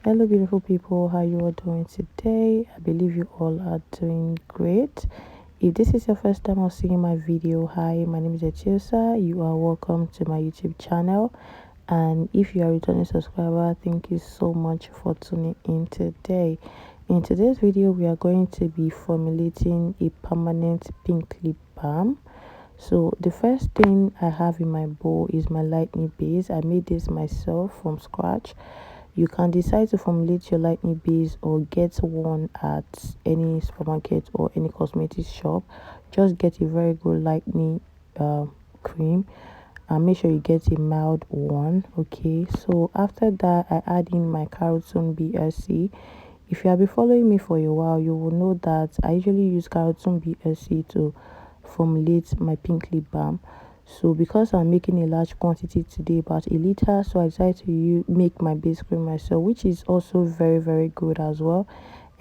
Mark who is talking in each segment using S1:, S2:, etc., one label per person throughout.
S1: Hello beautiful people, how you all doing today? I believe you all are doing great. If this is your first time of seeing my video, hi, my name is Etiosa. You are welcome to my YouTube channel, and if you are a returning subscriber, thank you so much for tuning in today. In today's video, we are going to be formulating a permanent pink lip balm. So the first thing I have in my bowl is my lightning base. I made this myself from scratch. You can decide to formulate your lightning base or get one at any supermarket or any cosmetics shop. Just get a very good lightning cream and make sure you get a mild one. Okay, so after that I add in my carotene BSC. If you have been following me for a while, you will know that I usually use carotene BSC to formulate my pink lip balm. So because I'm making a large quantity today, about a liter, so I decided to make my base cream myself, which is also very good as well,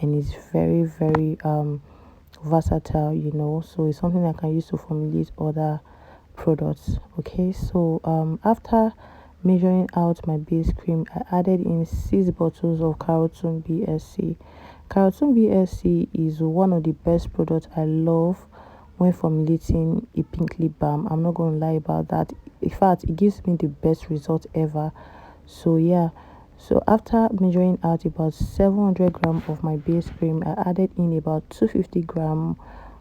S1: and it's very versatile, so it's something I can use to formulate other products. Okay, so after measuring out my base cream, I added in 6 bottles of carotene BSC. Carotene BSC is one of the best products I love when formulating a pink lip balm. I'm not going to lie about that. In fact, it gives me the best result ever. So yeah, so after measuring out about 700 gram of my base cream, I added in about 250 gram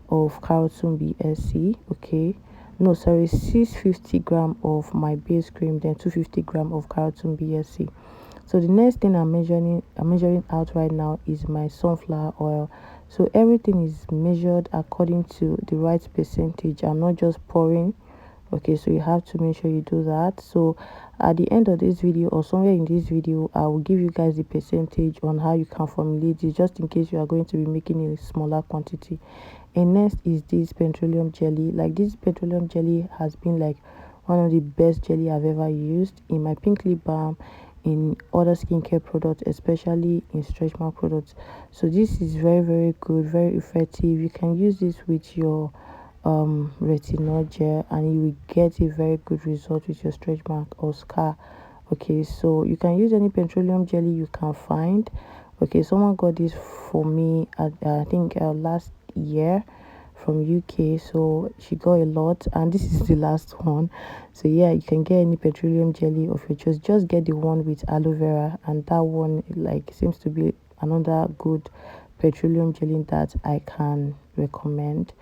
S1: of carotene BSC. Okay, no, sorry, 650 gram of my base cream, then 250 gram of carotene BSC. So the next thing I'm measuring out right now is my sunflower oil. So everything is measured according to the right percentage. I'm not just pouring. Okay, so you have to make sure you do that. So at the end of this video or somewhere in this video, I will give you guys the percentage on how you can formulate it, just in case you are going to be making a smaller quantity. And next is this petroleum jelly. Like, this petroleum jelly has been like one of the best jelly I've ever used in my pink lip balm, in other skincare products, especially in stretch mark products. So this is very good, very effective. You can use this with your retinol gel and you will get a very good result with your stretch mark or scar. Okay, so you can use any petroleum jelly you can find. Okay, someone got this for me at I think last year from UK, so she got a lot, and this is the last one. So yeah, you can get any petroleum jelly of your choice. Just get the one with aloe vera, and that one like seems to be another good petroleum jelly that I can recommend.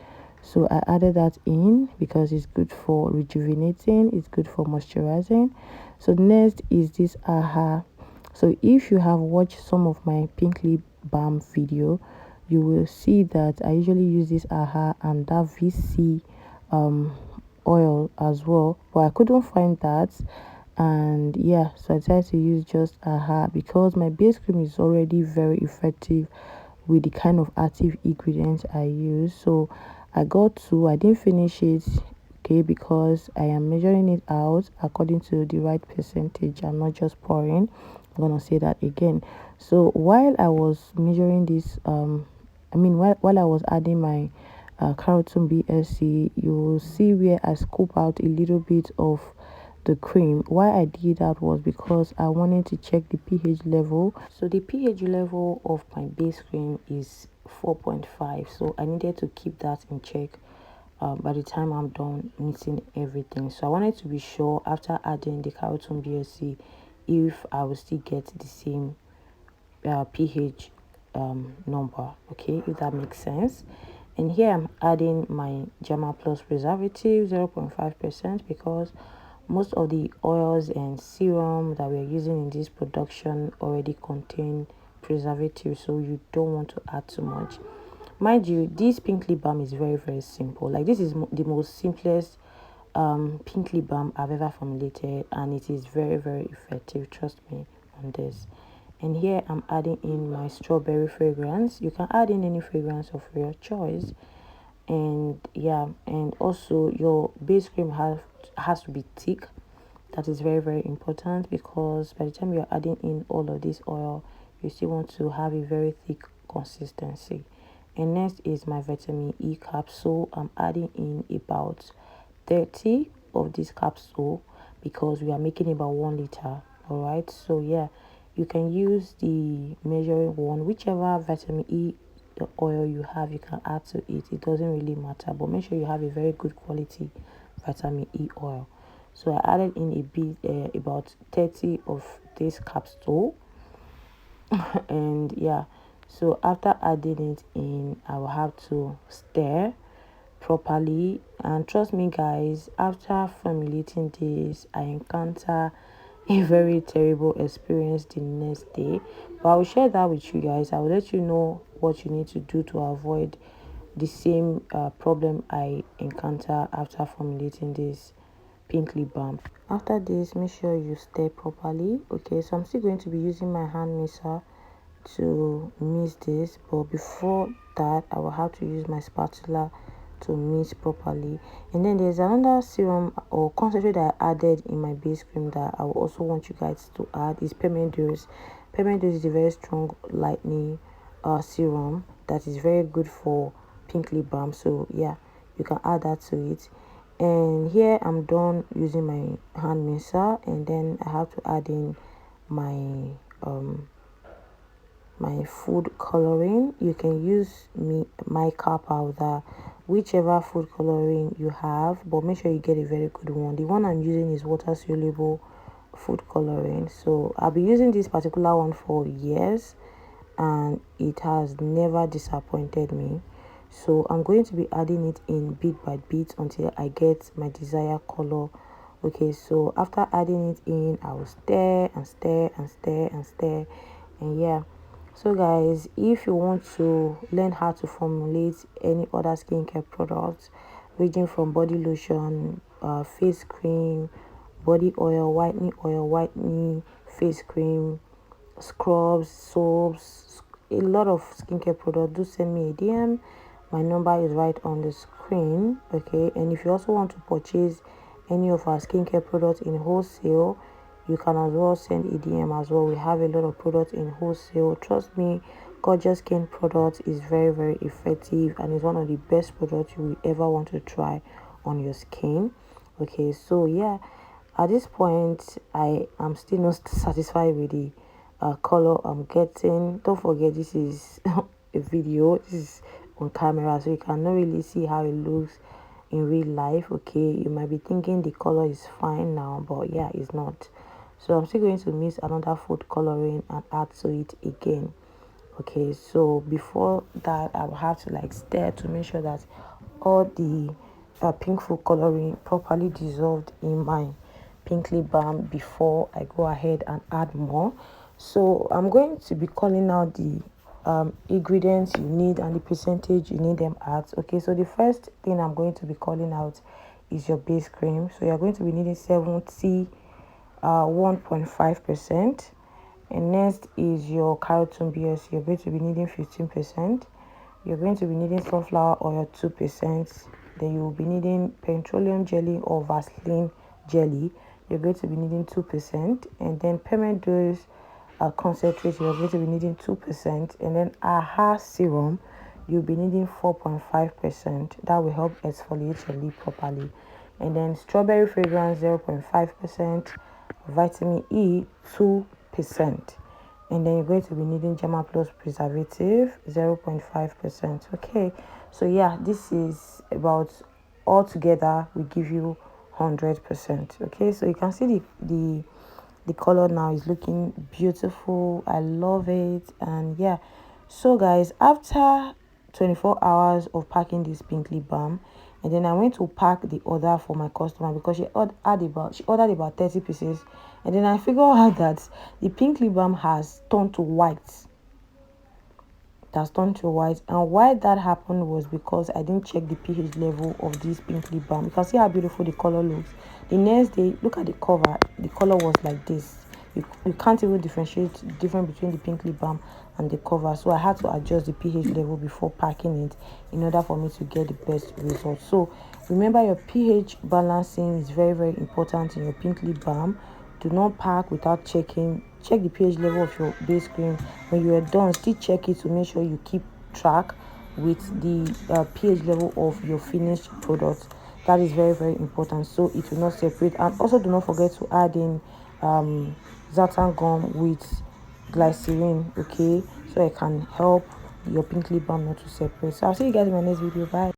S1: So I added that in because it's good for rejuvenating, it's good for moisturizing. So next is this aha. So if you have watched some of my pink lip balm video, you will see that I usually use this aha and that VC um oil as well, but I couldn't find that. And yeah, so I decided to use just aha because my base cream is already very effective with the kind of active ingredients I use. So I got two. I didn't finish it, okay, because I am measuring it out according to the right percentage. I'm not just pouring. I'm gonna say that again. So while I was measuring this, while I was adding my carotene BSC, you will see where I scoop out a little bit of the cream. Why I did that was because I wanted to check the pH level. So the pH level of my base cream is 4.5, so I needed to keep that in check by the time I'm done mixing everything. So I wanted to be sure after adding the carotene BSC if I will still get the same pH number. Okay, if that makes sense. And here I'm adding my Germa Plus preservative 0.5% because most of the oils and serum that we're using in this production already contain preservatives, so you don't want to add too much. Mind you, this pink lip balm is very simple. Like, this is the most simplest pink lip balm I've ever formulated, and it is very effective, trust me on this. And here I'm adding in my strawberry fragrance. You can add in any fragrance of your choice. And yeah, and also your base cream has to be thick. That is very important because by the time you're adding in all of this oil, you still want to have a very thick consistency. And next is my vitamin E capsule. I'm adding in about 30 of this capsule because we are making about 1 liter. All right, so yeah, you can use the measuring one, whichever vitamin E oil you have, you can add to it. It doesn't really matter, but make sure you have a very good quality vitamin E oil. So I added in a bit, about 30 of this capsule. And yeah, so after adding it in, I will have to stir properly. And trust me guys, after formulating this, I encounter a very terrible experience the next day, but I will share that with you guys. I will let you know what you need to do to avoid the same problem I encounter after formulating this pink lip balm. After this, make sure you stir properly. Okay, so I'm still going to be using my hand mixer to mix this, but before that I will have to use my spatula to mix properly. And then there's another serum or concentrate that I added in my base cream that I will also want you guys to add is peppermint dose. Peppermint dose is a very strong lightening serum that is very good for pink lip balm, so yeah, you can add that to it. And here I'm done using my hand mixer, and then I have to add in my my food coloring. You can use mica powder, whichever food coloring you have, but make sure you get a very good one. The one I'm using is water soluble food coloring, so I'll be using this particular one for years and it has never disappointed me. So I'm going to be adding it in bit by bit until I get my desired color. Okay, so after adding it in, I will stir and stir and stir and stir, and yeah. So guys, if you want to learn how to formulate any other skincare products ranging from body lotion, face cream, body oil, whitening face cream, scrubs, soaps, a lot of skincare products, do send me a DM. My number is right on the screen. Okay, and if you also want to purchase any of our skincare products in wholesale, you can as well send a DM as well. We have a lot of products in wholesale. Trust me, Gorgeous Skin products is very, very effective and is one of the best products you will ever want to try on your skin. Okay, so yeah, at this point I am still not satisfied with the color I'm getting. Don't forget, this is a video, this is on camera, so you cannot really see how it looks in real life. Okay, you might be thinking the color is fine now, but yeah, it's not. So I'm still going to mix another food coloring and add to it again. Okay, so before that I will have to like stir to make sure that all the pink food coloring properly dissolved in my pink lip balm before I go ahead and add more. So I'm going to be calling out the ingredients you need and the percentage you need them at. Okay, so the first thing I'm going to be calling out is your base cream. So you're going to be needing 70 1.5%. And next is your keratin BS. You're going to be needing 15%. You're going to be needing sunflower oil 2%. Then you will be needing petroleum jelly or Vaseline jelly. You're going to be needing 2%. And then peppermint dose concentrate, you're going to be needing 2%. And then AHA serum, you'll be needing 4.5%. That will help exfoliate your lip properly. And then strawberry fragrance 0.5%. Vitamin E 2%. And then you're going to be needing Germa Plus preservative 0.5%. Okay, so yeah, this is about all together we give you 100%. Okay, so you can see the color now is looking beautiful. I love it. And yeah, so guys, after 24 hours of packing this pink lip balm, and then I went to pack the order for my customer because she ordered about 30 pieces, and then I figured out that the pink lip balm has turned to white. It has turned to white, and why that happened was because I didn't check the pH level of this pink lip balm. You can see how beautiful the color looks. The next day, look at the cover. The color was like this. You can't even differentiate the difference between the pink lip balm and the cover. So I had to adjust the pH level before packing it in order for me to get the best result. So remember, your pH balancing is very, very important in your pink lip balm. Do not pack without checking. Check the pH level of your base cream. When you are done, still check it to make sure you keep track with the pH level of your finished product. That is very, very important, so it will not separate. And also do not forget to add in xanthan gum with glycerin, okay, so it can help your pink lip balm not to separate. So I'll see you guys in my next video. Bye.